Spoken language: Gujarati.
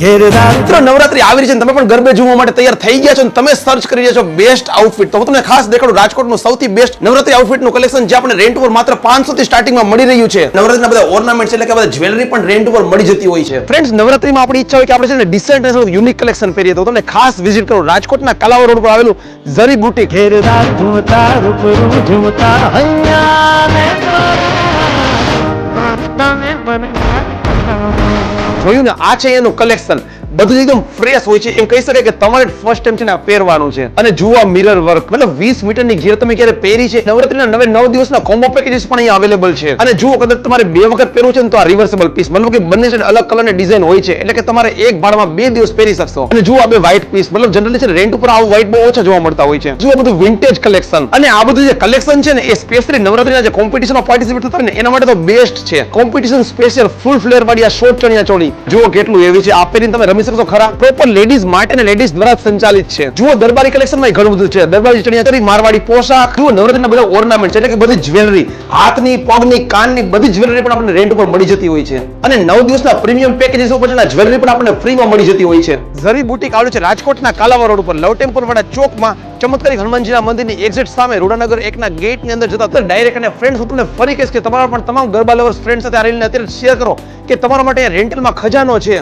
મિત્રો નવરાત્રી આવી રહી છે, તમે પણ ગરબે જોવા માટે તૈયાર થઈ ગયા છો અને તમે સર્ચ કરી રહ્યા છો બેસ્ટ આઉટફિટ. તો હું તમને ખાસ દેખાડું રાજકોટનું સૌથી બેસ્ટ નવરાત્રી આઉટફિટનું કલેક્શન જે આપણે રેન્ટ ઉપર માત્ર 500 થી સ્ટાર્ટિંગમાં મળી રહ્યું છે. નવરાત્રીના બધા ઓર્નામેન્ટ્સ એટલે કે બધા જ્વેલરી પણ રેન્ટ ઉપર મળી જતી હોય છે. ફ્રેન્ડ્સ, નવરાત્રીમાં આપણી ઈચ્છા હોય કે આપણે છે ને ડિસેન્ટ અને યુનિક કલેક્શન પહેરીએ, તો તમને ખાસ વિઝિટ કરો રાજકોટના કાલાવડ રોડ પર આવેલું ઝરી બુટીક. જોયું ને, આ છે એનું કલેક્શન. બધું એકદમ ફ્રેશ હોય છે. એમ કહી શકાય કે તમારે ફર્સ્ટ ટાઈમ છે ને આ પહેરવાનું છે. અને જુઓ મિરર વર્ક, મતલબ 20 મીટરની ઘેર તમે ક્યારે પહેરી છે? નવરાત્રીના 9 દિવસના કોમ્બો પેકેજીસ પણ અહીંયા અવેલેબલ છે. અને જુઓ, કદાચ તમારે 2 વખત પહેરવું છે ને તો આ રિવર્સેબલ પીસ, મતલબ કે બંને છે અલગ કલરની ડિઝાઇન હોય છે, એટલે કે તમારે એક ભાડમાં 2 દિવસ પહેરી શકશો. અને જુઓ, આ બે વ્હાઈટ પીસ, મતલબ જનરલી છે રેન્ટ ઉપર આવું વ્હાઈટ બહુ ઓછા જોવા મળતા હોય છે. જુઓ, બધું વિન્ટેજ કલેક્શન. અને આ બધું જે કલેક્શન છે ને એ સ્પેશિયલી નવરાત્રીના જે કોમ્પિટિશનમાં પાર્ટિસિપેટ થતા હોય ને એના માટે તો બેસ્ટ છે. કોમ્પિટિશન સ્પેશિયલ ફૂલ ફ્લેર વાળી આ શોર્ટ ચણિયા ચોળી જુઓ કેટલું એવી છે. આ પહેરીને તમે રમી શકશો ખરા. પ્રોપર લેડીઝ માટે અને લેડીઝ દ્વારા સંચાલિત છે. જુઓ, દરબારી કલેક્શનમાં ઘણું બધું છે. દરબારી ચણિયા ચોળી, મારવાડી પોશાક, જુઓ નવરાત્રીના બધા ઓર્નામેન્ટ એટલે કે બધી જ્વેલરી, હાથની, પગની, કાનની બધી જ્વેલરી પણ આપણને રેન્ટ ઉપર મળી જતી હોય છે. અને 9 દિવસના પ્રીમિયમ પેકેજીસ ઉપર જ્વેલરી પણ આપણને ફ્રીમાં મળી જતી હોય છે. ઝરી બુટીક આવેલું છે રાજકોટના કાલાવડ રોડ ઉપર લવ ટેમ્પલ વાળા ચોકમાં, ચમત્કારી હનુમાનજીના મંદિરની એક્ઝેક્ટ સામે રોડાનગર 1 ના ગેટની અંદર જતા ડાયરેક્ટ. અને ફ્રેન્ડ્સ, હું તમને ફરી કહીશ કે તમારા પણ તમામ ગરબા લવર્સ ફ્રેન્ડ સાથે આ રીલને અત્યારે શેર કરો કે તમારા માટે રેન્ટલમાં ખજાનો છે.